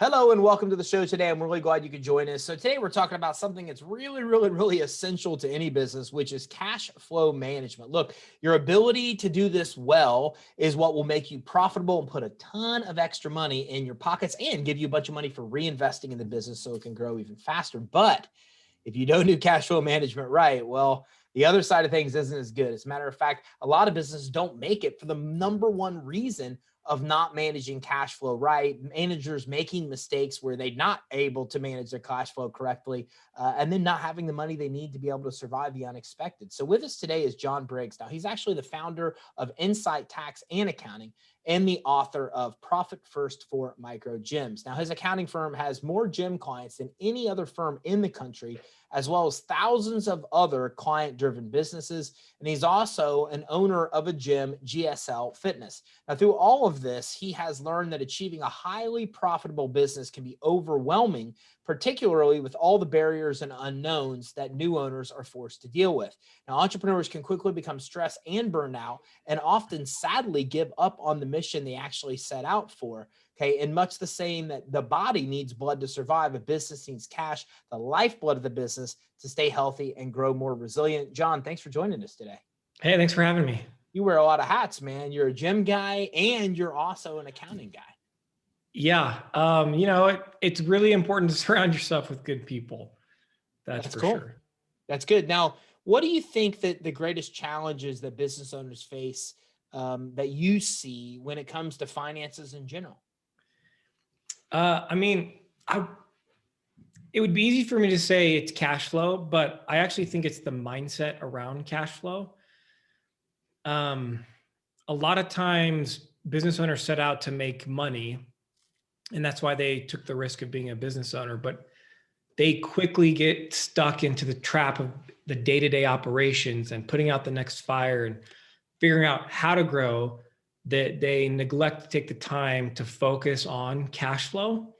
Hello and welcome to the show today. I'm really glad you could join us. So today we're talking about something that's really essential to any business, which is cash flow management. Look, your ability to do this well is what will make you profitable and put a ton of extra money in your pockets and give you a bunch of money for reinvesting in the business so it can grow even faster. But if you don't do cash flow management right, well, the other side of things isn't as good. As a matter of fact, a lot of businesses don't make it for the number one reason of not managing cash flow right, managers making mistakes where they're not able to manage their cash flow correctly, and then not having the money they need to be able to survive the unexpected. So with us today is John Briggs. Now, he's actually the founder of Incite Tax and Accounting and the author of Profit First For Microgyms. Now, his accounting firm has more gym clients than any other firm in the country, as well as thousands of other client-driven businesses. And he's also an owner of a gym, GSL Fitness. Now, through all of this, he has learned that achieving a highly profitable business can be overwhelming, particularly with all the barriers and unknowns that new owners are forced to deal with. Now, entrepreneurs can quickly become stressed and burned out, and often sadly give up on the mission they actually set out for. Okay, and much the same that the body needs blood to survive, a business needs cash, the lifeblood of the business, to stay healthy and grow more resilient. John, thanks for joining us today. Hey, thanks for having me. You wear a lot of hats, man. You're a gym guy and you're also an accounting guy. Yeah, it's really important to surround yourself with good people. That's for cool. Sure. That's good. Now, what do you think that the greatest challenges that business owners face that you see when it comes to finances in general? It would be easy for me to say it's cash flow, but I actually think it's the mindset around cash flow. A lot of times business owners set out to make money, and that's why they took the risk of being a business owner, but they quickly get stuck into the trap of the day-to-day operations and putting out the next fire and figuring out how to grow, that they neglect to take the time to focus on cash flow.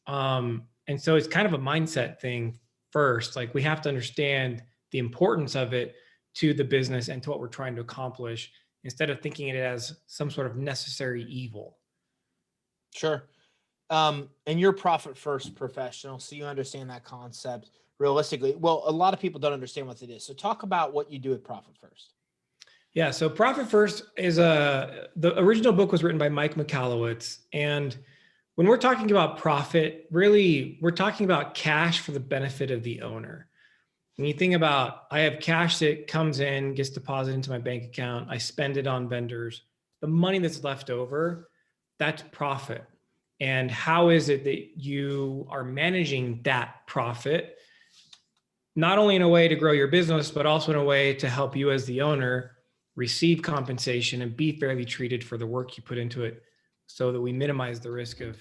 And so it's kind of a mindset thing first. Like, we have to understand the importance of it to the business and to what we're trying to accomplish, instead of thinking it as some sort of necessary evil. Sure. And you're profit first professional, so you understand that concept realistically. Well, a lot of people don't understand what it is. So talk about what you do at Profit First. Yeah, so Profit First is the original book was written by Mike Michalowicz. And when we're talking about profit, really, we're talking about cash for the benefit of the owner. When you think about, I have cash that comes in, gets deposited into my bank account, I spend it on vendors, the money that's left over, that's profit. And how is it that you are managing that profit, not only in a way to grow your business, but also in a way to help you as the owner receive compensation and be fairly treated for the work you put into it, so that we minimize the risk of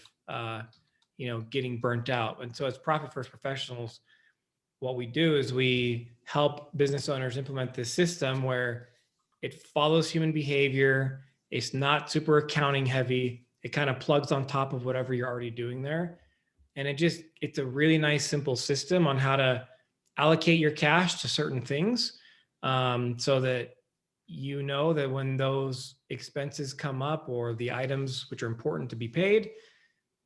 getting burnt out. And so as Profit First professionals, what we do is we help business owners implement this system where it follows human behavior. It's not super accounting heavy. It kind of plugs on top of whatever you're already doing there. And it's a really nice, simple system on how to allocate your cash to certain things, so that you know that when those expenses come up, or the items which are important to be paid,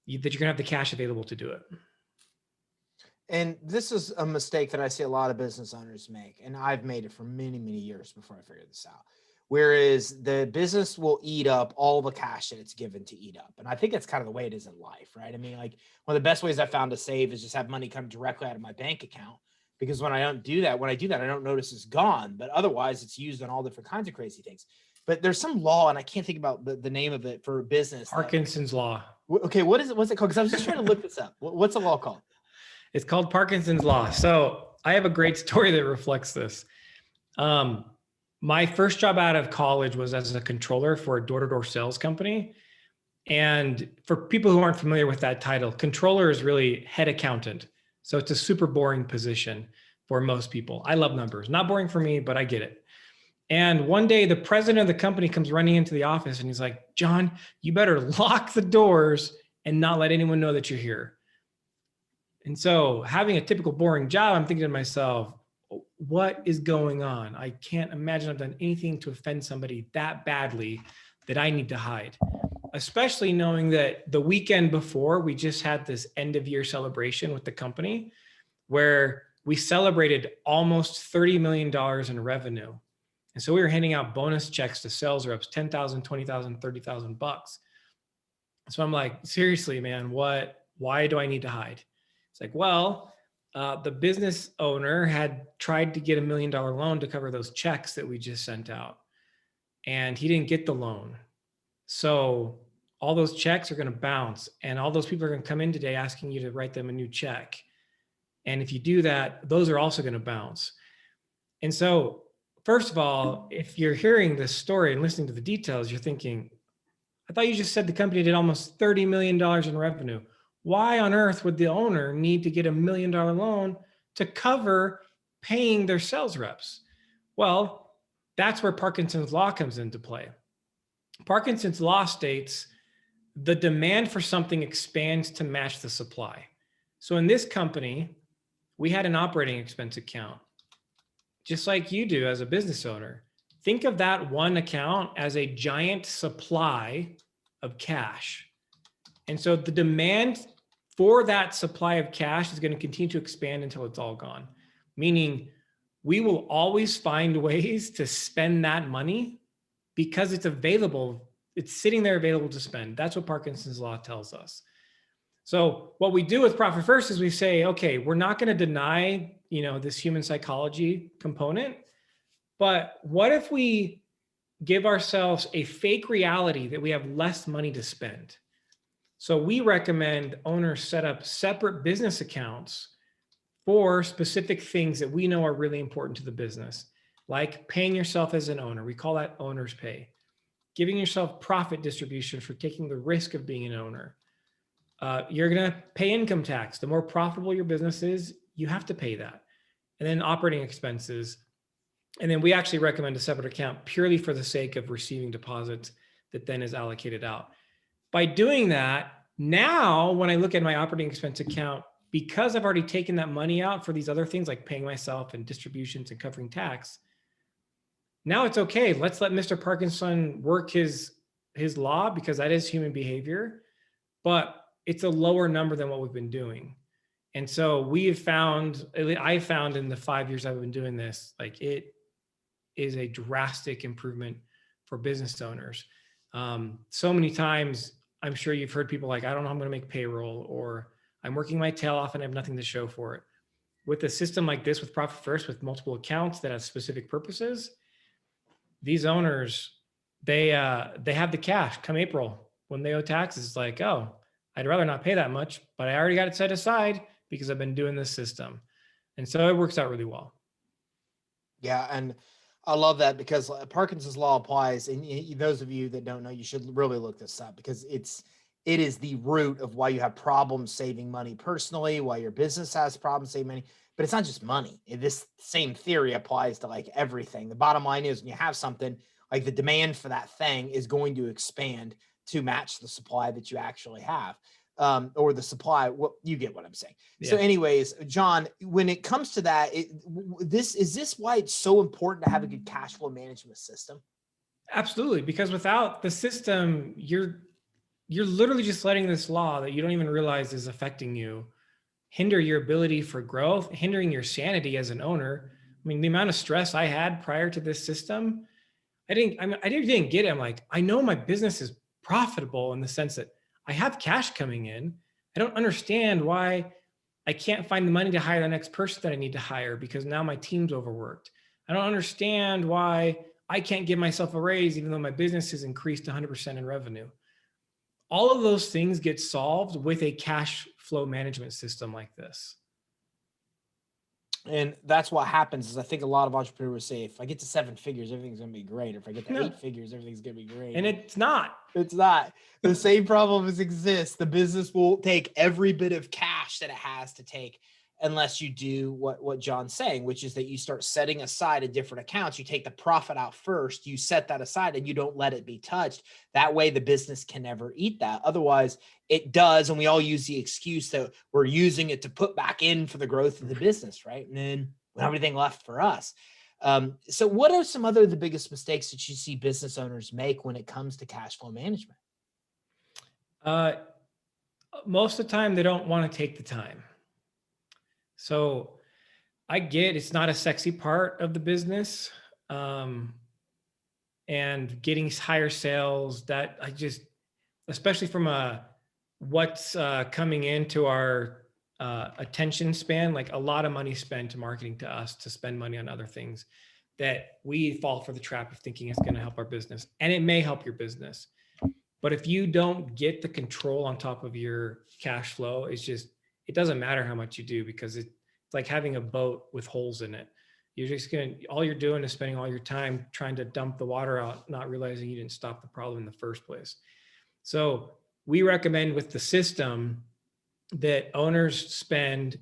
that you're gonna have the cash available to do it. And this is a mistake that I see a lot of business owners make, and I've made it for many years before I figured this out. Whereas the business will eat up all the cash that it's given to eat up. And I think that's kind of the way it is in life, right? I mean, like, one of the best ways I found to save is just have money come directly out of my bank account. Because when I do that, I don't notice it's gone, but otherwise it's used on all different kinds of crazy things. But there's some law, and I can't think about the name of it for business. Parkinsons Law. Okay, what is it? What's it called? Because I was just trying to look this up. What's the law called? It's called Parkinsons Law. So I have a great story that reflects this. My first job out of college was as a controller for a door-to-door sales company. And for people who aren't familiar with that title, controller is really head accountant. So it's a super boring position for most people. I love numbers. Not boring for me, but I get it. And one day the president of the company comes running into the office and he's like, "John, you better lock the doors and not let anyone know that you're here." And so, having a typical boring job, I'm thinking to myself, what is going on? I can't imagine I've done anything to offend somebody that badly that I need to hide. especially knowing that the weekend before we just had this end of year celebration with the company where we celebrated almost $30 million in revenue. And so we were handing out bonus checks to sales reps, 10,000, 20,000, 30,000 bucks. So I'm like, seriously, man, why do I need to hide? It's like, well, the business owner had tried to get $1 million loan to cover those checks that we just sent out, and he didn't get the loan. So all those checks are going to bounce, and all those people are going to come in today asking you to write them a new check. And if you do that, those are also going to bounce. And so, first of all, if you're hearing this story and listening to the details, you're thinking, I thought you just said the company did almost $30 million in revenue. Why on earth would the owner need to get $1 million loan to cover paying their sales reps? Well, that's where Parkinsons Law comes into play. Parkinsons Law states the demand for something expands to match the supply. So in this company, we had an operating expense account, just like you do as a business owner. Think of that one account as a giant supply of cash. And so the demand for that supply of cash is going to continue to expand until it's all gone. Meaning we will always find ways to spend that money because it's available. It's sitting there available to spend. That's what Parkinson's Law tells us. So what we do with Profit First is we say, okay, we're not going to deny, this human psychology component, but what if we give ourselves a fake reality that we have less money to spend? So we recommend owners set up separate business accounts for specific things that we know are really important to the business, like paying yourself as an owner. We call that owner's pay. Giving yourself profit distribution for taking the risk of being an owner. You're going to pay income tax. The more profitable your business is, you have to pay that. And then operating expenses. And then we actually recommend a separate account purely for the sake of receiving deposits that then is allocated out. By doing that, now when I look at my operating expense account, because I've already taken that money out for these other things like paying myself and distributions and covering tax, now it's okay. Let's let Mr. Parkinson work his law because that is human behavior, but it's a lower number than what we've been doing. And so I found in the 5 years I've been doing this, like it is a drastic improvement for business owners. So many times, I'm sure you've heard people like, I don't know how I'm going to make payroll, or I'm working my tail off and I have nothing to show for it. With a system like this, with Profit First, with multiple accounts that have specific purposes, these owners, they have the cash come April when they owe taxes. It's like, oh, I'd rather not pay that much, but I already got it set aside because I've been doing this system. And so it works out really well. Yeah. And I love that because Parkinson's Law applies. And those of you that don't know, you should really look this up because it is the root of why you have problems saving money personally, why your business has problems saving money. But it's not just money. This same theory applies to like everything. The bottom line is when you have something, like the demand for that thing is going to expand to match the supply that you actually have, or the supply. Well, you get what I'm saying. Yeah. So anyways, John, when it comes to that, is this why it's so important to have a good cash flow management system? Absolutely. Because without the system, you're literally just letting this law that you don't even realize is affecting you hinder your ability for growth, hindering your sanity as an owner. I mean, the amount of stress I had prior to this system, I didn't get it. I'm like, I know my business is profitable in the sense that I have cash coming in. I don't understand why I can't find the money to hire the next person that I need to hire because now my team's overworked. I don't understand why I can't give myself a raise even though my business has increased 100% in revenue. All of those things get solved with a cash flow management system like this. And that's what happens is I think a lot of entrepreneurs say, if I get to 7 figures, everything's going to be great. Or if I get to 8 figures, everything's going to be great. And it's not. It's not. The same problems exist. The business will take every bit of cash that it has to take unless you do what John's saying, which is that you start setting aside a different accounts. You take the profit out first, you set that aside and you don't let it be touched. That way the business can never eat that. Otherwise it does. And we all use the excuse that we're using it to put back in for the growth of the business, right? And then we don't have anything left for us. So what are some other the biggest mistakes that you see business owners make when it comes to cash flow management? Uh, Most of the time, they don't want to take the time. So I get it's not a sexy part of the business. Um, and getting higher sales that I just, especially from a what's coming into our attention span, like a lot of money spent to marketing to us to spend money on other things that we fall for the trap of thinking it's going to help our business. And it may help your business. But if you don't get the control on top of your cash flow, it's just, it doesn't matter how much you do because it's like having a boat with holes in it. You're just going to, all you're doing is spending all your time trying to dump the water out, not realizing you didn't stop the problem in the first place. So we recommend with the system that owners spend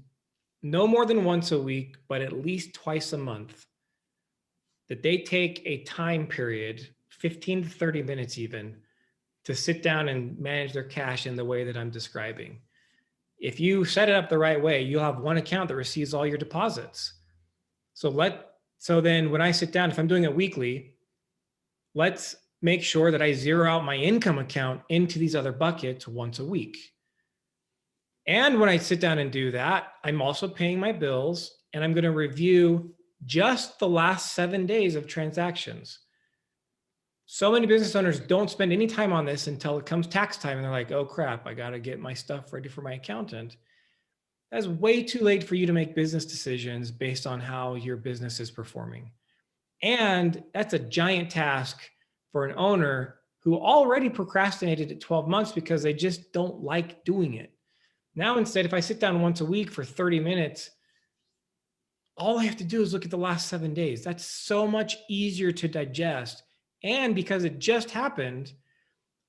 no more than once a week, but at least twice a month, that they take a time period, 15 to 30 minutes even, to sit down and manage their cash in the way that I'm describing. If you set it up the right way, you'll have one account that receives all your deposits. So then when I sit down, if I'm doing it weekly, let's make sure that I zero out my income account into these other buckets once a week. And when I sit down and do that, I'm also paying my bills and I'm going to review just the last 7 days of transactions. So many business owners don't spend any time on this until it comes tax time and they're like, oh crap, I got to get my stuff ready for my accountant. That's way too late for you to make business decisions based on how your business is performing. And that's a giant task for an owner who already procrastinated at 12 months because they just don't like doing it. Now, instead, if I sit down once a week for 30 minutes, all I have to do is look at the last 7 days. That's so much easier to digest. And because it just happened,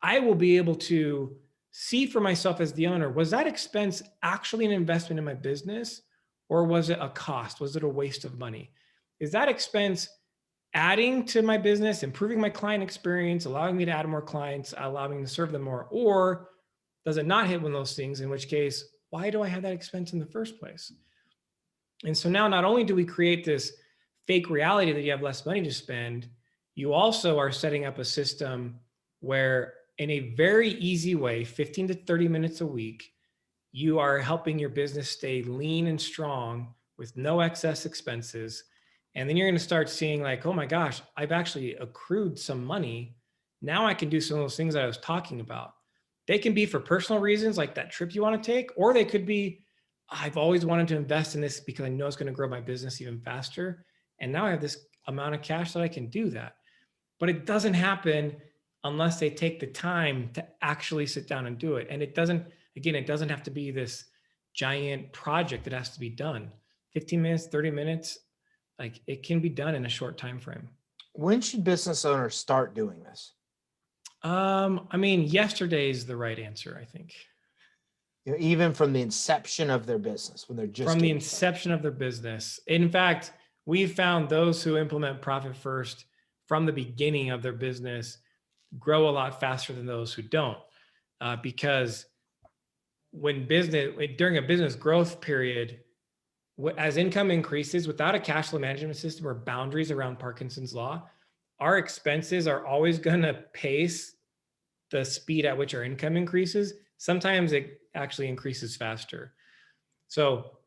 I will be able to see for myself as the owner, was that expense actually an investment in my business or was it a cost? Was it a waste of money? Is that expense adding to my business, improving my client experience, allowing me to add more clients, allowing me to serve them more? Or does it not hit one of those things, in which case, why do I have that expense in the first place? And so now not only do we create this fake reality that you have less money to spend, you also are setting up a system where in a very easy way, 15 to 30 minutes a week, you are helping your business stay lean and strong with no excess expenses. And then you're going to start seeing like, oh my gosh, I've actually accrued some money. Now I can do some of those things that I was talking about. They can be for personal reasons, like that trip you want to take, or they could be, I've always wanted to invest in this because I know it's going to grow my business even faster. And now I have this amount of cash that I can do that. But it doesn't happen unless they take the time to actually sit down and do it. And it doesn't, again, it doesn't have to be this giant project that has to be done. 15 minutes, 30 minutes, like it can be done in a short time frame. When should business owners start doing this? I mean, yesterday is the right answer, I think. You know, even from the inception of their business, when they're just from the inception of their business. In fact, we've found those who implement Profit First from the beginning of their business grow a lot faster than those who don't, because during a business growth period, as income increases without a cash flow management system or boundaries around Parkinson's Law, our expenses are always going to pace the speed at which our income increases. Sometimes it actually increases faster. So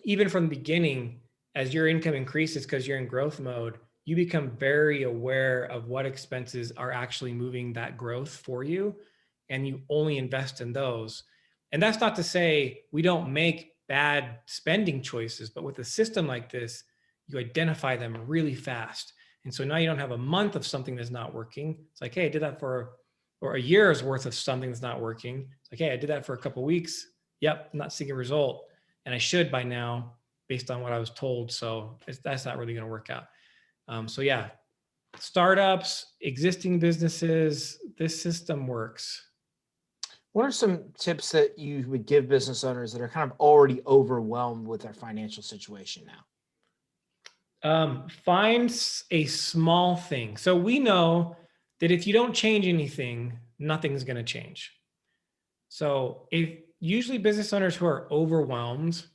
even from the beginning, as your income increases because you're in growth mode, you become very aware of what expenses are actually moving that growth for you, and you only invest in those. And that's not to say we don't make bad spending choices, but with a system like this, you identify them really fast. And so now you don't have a month of something that's not working. It's like, hey, I did that or a year's worth of something that's not working. It's like, hey, I did that for a couple of weeks. Yep, I'm not seeing a result. And I should by now, based on what I was told. So that's not really going to work out. So yeah, startups, existing businesses, this system works. What are some tips that you would give business owners that are kind of already overwhelmed with their financial situation now? Find a small thing. So we know that if you don't change anything, nothing's going to change. So if usually business owners who are overwhelmed,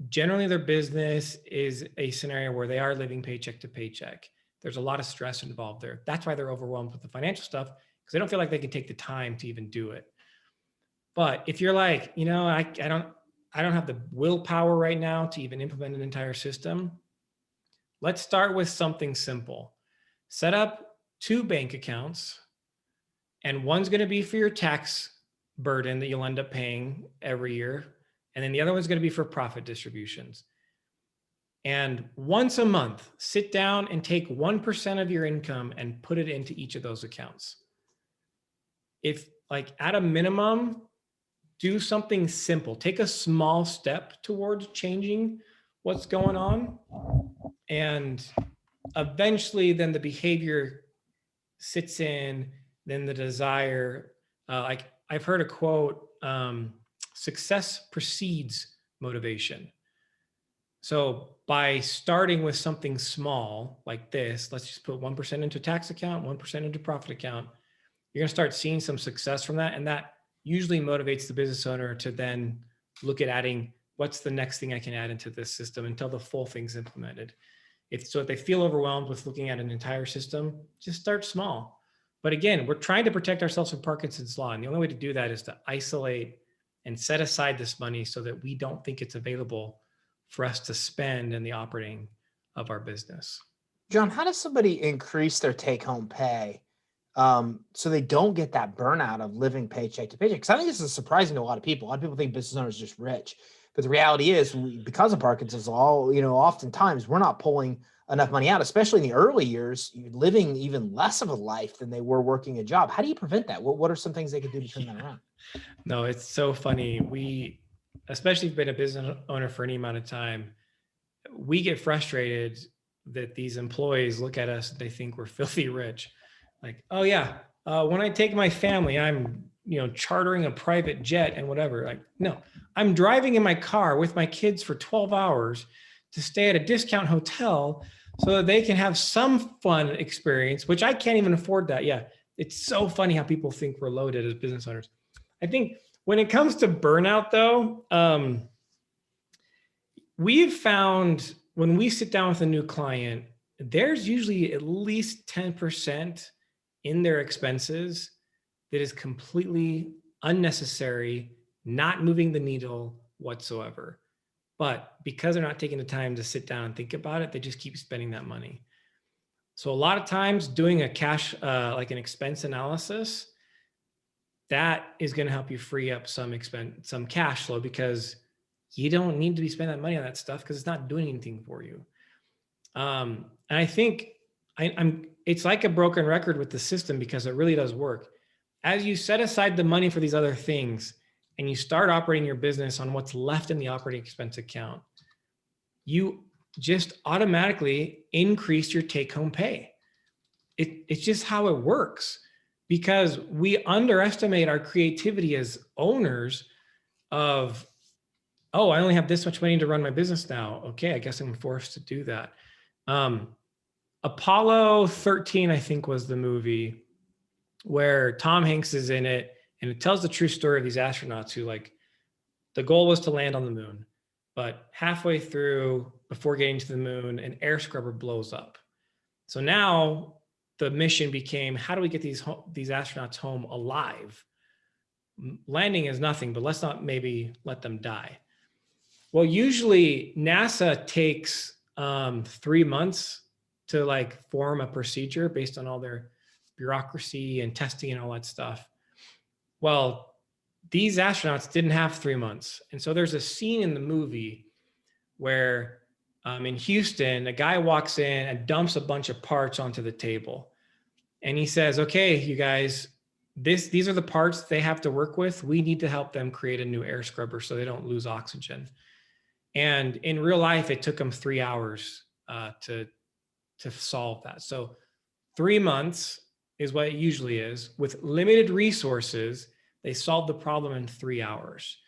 generally their business is a scenario where they are living paycheck to paycheck. There's a lot of stress involved there. That's why they're overwhelmed with the financial stuff, because they don't feel like they can take the time to even do it. But if you're like, I don't have the willpower right now to even implement an entire system, let's start with something simple. Set up 2 bank accounts, and one's going to be for your tax burden that you'll end up paying every year. And then the other one's going to be for profit distributions. And once a month, sit down and take 1% of your income and put it into each of those accounts. If like at a minimum, do something simple, take a small step towards changing what's going on. And eventually then the behavior sits in, then the desire, like I've heard a quote, success precedes motivation. So by starting with something small like this, let's just put 1% into tax account, 1% into profit account, you're going to start seeing some success from that. And that usually motivates the business owner to then look at adding, what's the next thing I can add into this system until the full thing's implemented. If they feel overwhelmed with looking at an entire system, just start small. But again, we're trying to protect ourselves from Parkinson's Law. And the only way to do that is to isolate and set aside this money so that we don't think it's available for us to spend in the operating of our business. John, how does somebody increase their take-home pay so they don't get that burnout of living paycheck to paycheck? Because I think this is surprising to a lot of people. A lot of people think business owners are just rich. But the reality is, because of Parkinson's Law, oftentimes we're not pulling enough money out, especially in the early years, you're living even less of a life than they were working a job. How do you prevent that? What are some things they could do to turn that around? No, it's so funny. We, especially if you've been a business owner for any amount of time, we get frustrated that these employees look at us, they think we're filthy rich. Like, oh yeah, when I take my family, I'm chartering a private jet and whatever. Like, no, I'm driving in my car with my kids for 12 hours to stay at a discount hotel so that they can have some fun experience, which I can't even afford that. Yeah, it's so funny how people think we're loaded as business owners. I think when it comes to burnout though, we've found when we sit down with a new client, there's usually at least 10% in their expenses that is completely unnecessary, not moving the needle whatsoever. But because they're not taking the time to sit down and think about it, they just keep spending that money. So a lot of times doing a cash, like an expense analysis, that is going to help you free up some cash flow, because you don't need to be spending that money on that stuff because it's not doing anything for you. And I think it's like a broken record with the system, because it really does work. As you set aside the money for these other things and you start operating your business on what's left in the operating expense account, you just automatically increase your take-home pay. It's just how it works, because we underestimate our creativity as owners of, oh, I only have this much money to run my business now. Okay, I guess I'm forced to do that. Apollo 13, I think, was the movie where Tom Hanks is in it, and it tells the true story of these astronauts who, like, the goal was to land on the moon, but halfway through, before getting to the moon, an air scrubber blows up. So now the mission became, how do we get these astronauts home alive? Landing is nothing, but let's not maybe let them die. Well, usually NASA takes 3 months to like form a procedure based on all their bureaucracy and testing and all that stuff. Well, these astronauts didn't have 3 months. And so there's a scene in the movie where in Houston, a guy walks in and dumps a bunch of parts onto the table. And he says, okay, you guys, these are the parts they have to work with. We need to help them create a new air scrubber so they don't lose oxygen. And in real life, it took them 3 hours to solve that. So 3 months is what it usually is. With limited resources, they solved the problem in 3 hours.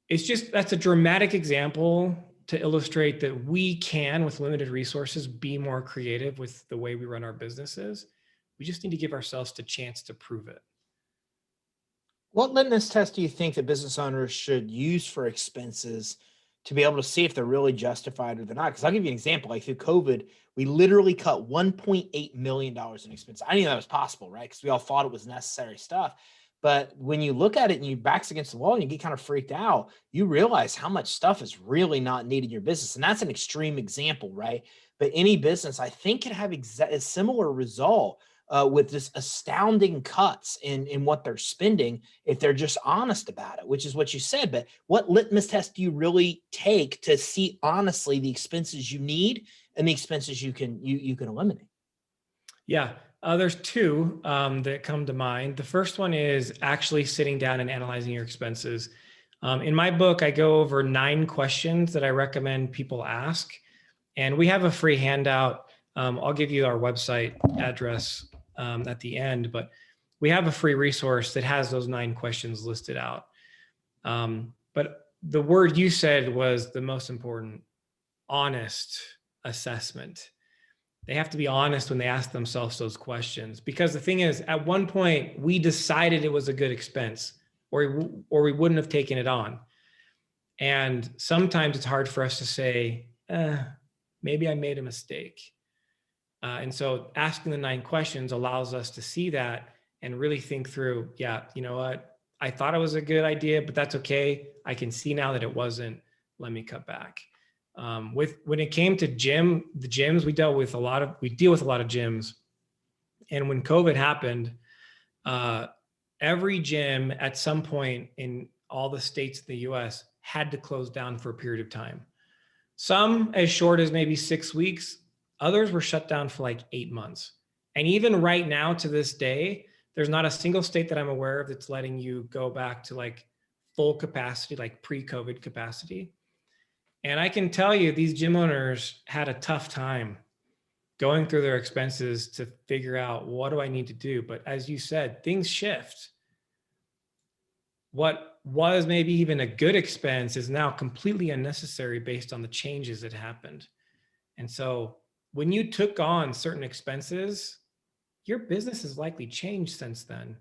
It's just, that's a dramatic example to illustrate that we can, with limited resources, be more creative with the way we run our businesses. We just need to give ourselves the chance to prove it. What litmus test do you think that business owners should use for expenses to be able to see if they're really justified or they're not. Because I'll give you an example. Like through COVID, we literally cut $1.8 million in expenses. I didn't know that was possible, right? Because we all thought it was necessary stuff. But when you look at it and your back's against the wall and you get kind of freaked out, you realize how much stuff is really not needed in your business. And that's an extreme example, right? But any business, I think, can have a similar result with just astounding cuts in what they're spending if they're just honest about it, which is what you said. But what litmus test do you really take to see honestly the expenses you need and the expenses you can eliminate? Yeah, there's two that come to mind. The first one is actually sitting down and analyzing your expenses. In my book, I go over 9 questions that I recommend people ask. And we have a free handout. I'll give you our website address at the end, but we have a free resource that has those 9 questions listed out. But the word you said was the most important: honest assessment. They have to be honest when they ask themselves those questions, because the thing is, at one point we decided it was a good expense, or we wouldn't have taken it on. And sometimes it's hard for us to say, maybe I made a mistake. And so asking the 9 questions allows us to see that and really think through, yeah, you know what? I thought it was a good idea, but that's okay. I can see now that it wasn't. Let me cut back. When it came to the gyms, we deal with a lot of gyms. And when COVID happened, every gym at some point in all the states in the US had to close down for a period of time. Some as short as maybe 6 weeks, others were shut down for like 8 months. And even right now to this day, there's not a single state that I'm aware of that's letting you go back to like full capacity, like pre-COVID capacity. And I can tell you, these gym owners had a tough time going through their expenses to figure out, what do I need to do? But as you said, things shift. What was maybe even a good expense is now completely unnecessary based on the changes that happened. And so when you took on certain expenses, your business has likely changed since then.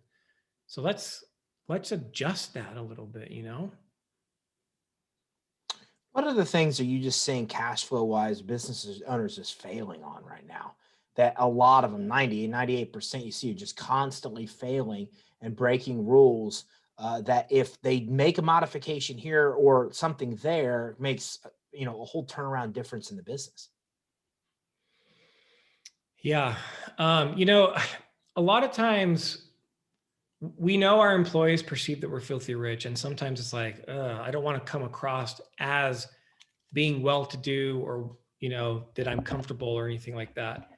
So let's adjust that a little bit, you know? What are the things are you just seeing cash flow wise businesses owners just failing on right now? That a lot of them, 98% you see are just constantly failing and breaking rules, that if they make a modification here or something there makes, a whole turnaround difference in the business. Yeah. A lot of times we know our employees perceive that we're filthy rich. And sometimes it's like, I don't want to come across as being well-to-do, or, that I'm comfortable or anything like that.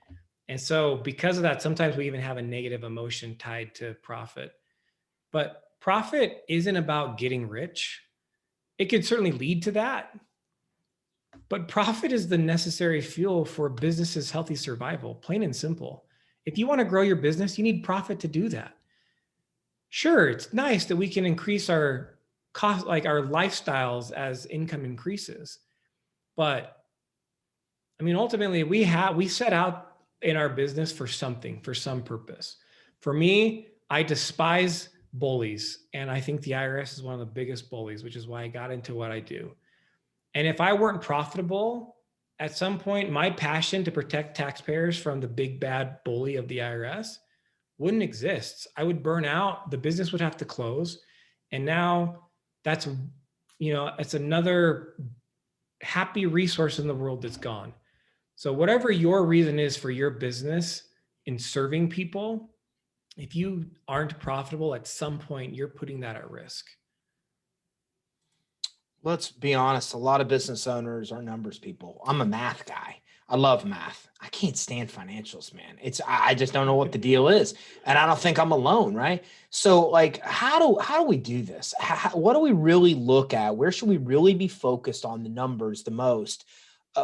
And so because of that, sometimes we even have a negative emotion tied to profit. But profit isn't about getting rich. It could certainly lead to that. But profit is the necessary fuel for a business's healthy survival, plain and simple. If you want to grow your business, you need profit to do that. Sure, it's nice that we can increase our cost, like our lifestyles, as income increases. But I mean, ultimately, we set out in our business for something, for some purpose. For me, I despise bullies, and I think the IRS is one of the biggest bullies, which is why I got into what I do. And if I weren't profitable, at some point, my passion to protect taxpayers from the big bad bully of the IRS wouldn't exist. I would burn out. The business would have to close. And now that's, it's another happy resource in the world that's gone. So whatever your reason is for your business in serving people, if you aren't profitable, at some point, you're putting that at risk. Let's be honest, a lot of business owners are numbers people. I'm a math guy. I love math. I can't stand financials, man. I just don't know what the deal is. And I don't think I'm alone, right? So like, how do we do this? What do we really look at? Where should we really be focused on the numbers the most?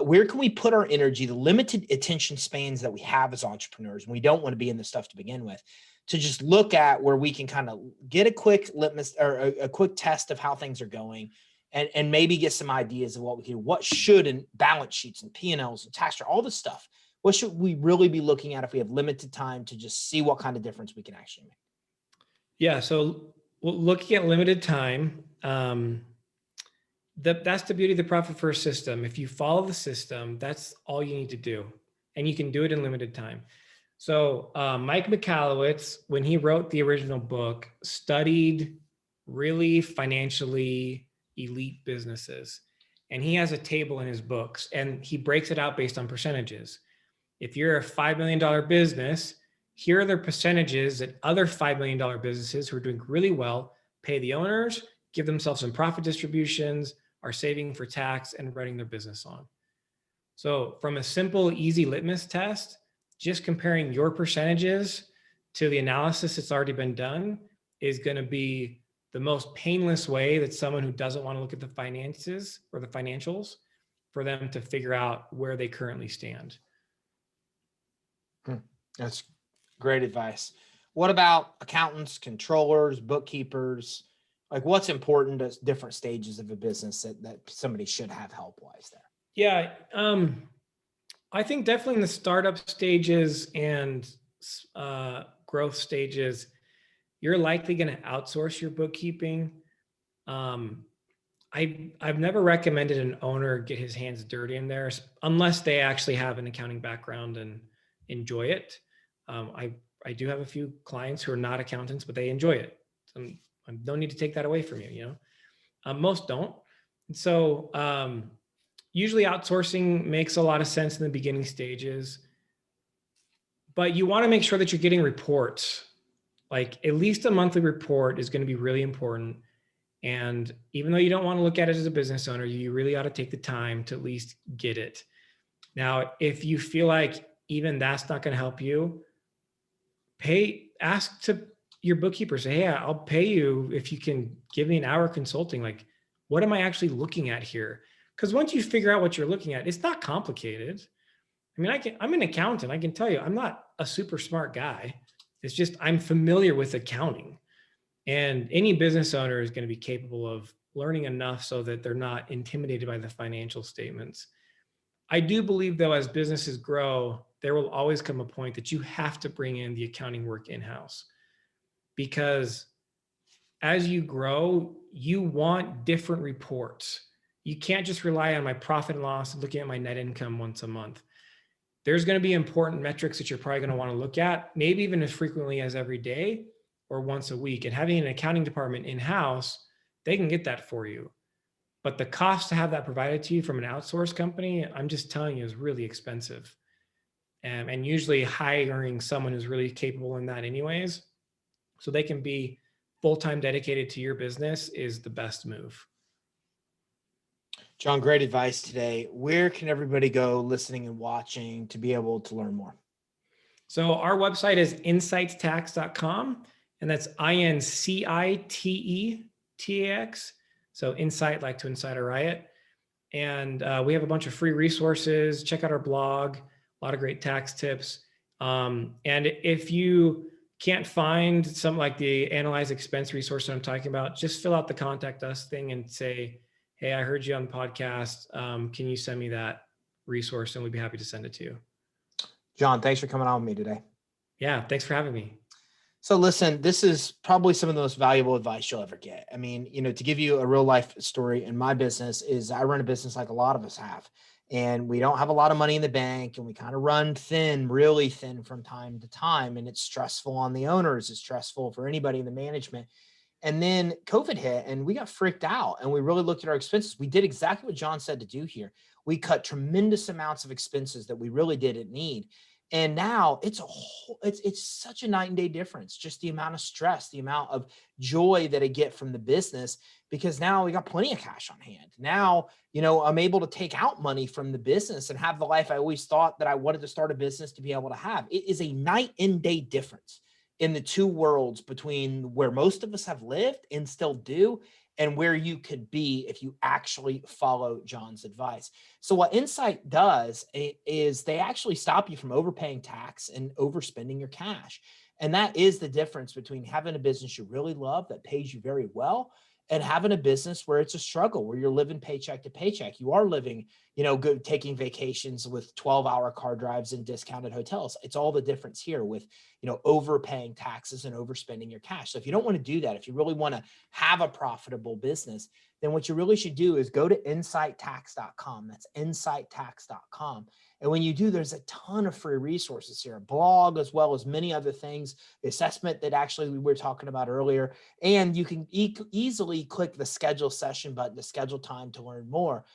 Where can we put our energy, the limited attention spans that we have as entrepreneurs, and we don't want to be in this stuff to begin with, to just look at where we can kind of get a quick litmus or a quick test of how things are going, and maybe get some ideas of what we can, what should, in balance sheets and P&Ls and tax, all this stuff. What should we really be looking at if we have limited time to just see what kind of difference we can actually make? Yeah. So looking at limited time, That's the beauty of the Profit First system. If you follow the system, that's all you need to do. And you can do it in limited time. So Mike Michalowicz, when he wrote the original book, studied really financially elite businesses. And he has a table in his books and he breaks it out based on percentages. If you're a $5 million business, here are the percentages that other $5 million businesses who are doing really well pay the owners, give themselves some profit distributions, are saving for tax and running their business on. So from a simple, easy litmus test, just comparing your percentages to the analysis that's already been done is going to be the most painless way that someone who doesn't want to look at the finances or the financials for them to figure out where they currently stand. That's great advice. What about accountants, controllers, bookkeepers? Like what's important at different stages of a business that somebody should have help wise there? Yeah. I think definitely in the startup stages and growth stages, you're likely going to outsource your bookkeeping. I've never recommended an owner get his hands dirty in there unless they actually have an accounting background and enjoy it. I do have a few clients who are not accountants, but they enjoy it. I don't need to take that away from you, you know. Most don't. And so usually outsourcing makes a lot of sense in the beginning stages, but you want to make sure that you're getting reports. Like at least a monthly report is going to be really important. And even though you don't want to look at it as a business owner, you really ought to take the time to at least get it. Now, if you feel like even that's not going to help you, ask to your bookkeeper, say, hey, I'll pay you if you can give me an hour consulting. Like, what am I actually looking at here? Because once you figure out what you're looking at, it's not complicated. I mean, I'm an accountant. I can tell you, I'm not a super smart guy. It's just, I'm familiar with accounting. And any business owner is going to be capable of learning enough so that they're not intimidated by the financial statements. I do believe, though, as businesses grow, there will always come a point that you have to bring in the accounting work in-house. Because as you grow, you want different reports. You can't just rely on my profit and loss and looking at my net income once a month. There's going to be important metrics that you're probably going to want to look at, maybe even as frequently as every day or once a week. And having an accounting department in-house, they can get that for you. But the cost to have that provided to you from an outsourced company, I'm just telling you, is really expensive. And usually hiring someone who's really capable in that anyways, so they can be full-time dedicated to your business, is the best move. John, great advice today. Where can everybody go listening and watching to be able to learn more? So our website is incitetax.com, and that's INCITETAX. So Incite, like to incite a riot. And we have a bunch of free resources. Check out our blog, a lot of great tax tips. And if you can't find something like the analyze expense resource that I'm talking about, just fill out the contact us thing and say, hey, I heard you on the podcast. Can you send me that resource? And we'd be happy to send it to you. John, thanks for coming on with me today. Yeah, thanks for having me. So listen, this is probably some of the most valuable advice you'll ever get. I mean, to give you a real life story in my business is I run a business like a lot of us have, and we don't have a lot of money in the bank, and we kind of run thin, really thin from time to time. And it's stressful on the owners. It's stressful for anybody in the management. And then COVID hit and we got freaked out and we really looked at our expenses. We did exactly what John said to do here. We cut tremendous amounts of expenses that we really didn't need. And now it's such a night and day difference, just the amount of stress, the amount of joy that I get from the business, because now we got plenty of cash on hand. Now, I'm able to take out money from the business and have the life I always thought that I wanted to start a business to be able to have. It is a night and day difference in the two worlds between where most of us have lived and still do, and where you could be if you actually follow John's advice. So what Incite does is they actually stop you from overpaying tax and overspending your cash. And that is the difference between having a business you really love that pays you very well and having a business where it's a struggle, where you're living paycheck to paycheck. You are living, good, taking vacations with 12-hour car drives and discounted hotels. It's all the difference here with, overpaying taxes and overspending your cash. So if you don't want to do that, if you really want to have a profitable business, then what you really should do is go to incitetax.com. That's incitetax.com. And when you do, there's a ton of free resources here, a blog, as well as many other things, the assessment that actually we were talking about earlier. And you can easily click the schedule session button to schedule time to learn more.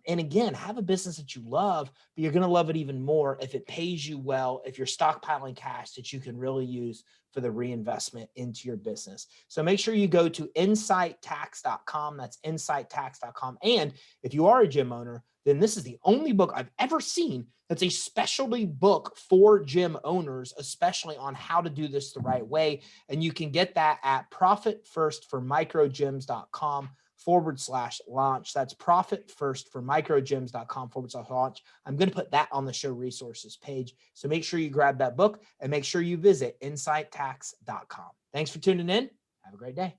And again, have a business that you love, but you're going to love it even more if it pays you well, if you're stockpiling cash that you can really use for the reinvestment into your business. So make sure you go to incitetax.com. That's incitetax.com. And if you are a gym owner, then this is the only book I've ever seen that's a specialty book for gym owners, especially on how to do this the right way. And you can get that at profitfirstformicrogyms.com/launch. That's profitfirstformicrogyms.com/launch. I'm going to put that on the show resources page. So make sure you grab that book and make sure you visit incitetax.com. Thanks for tuning in. Have a great day.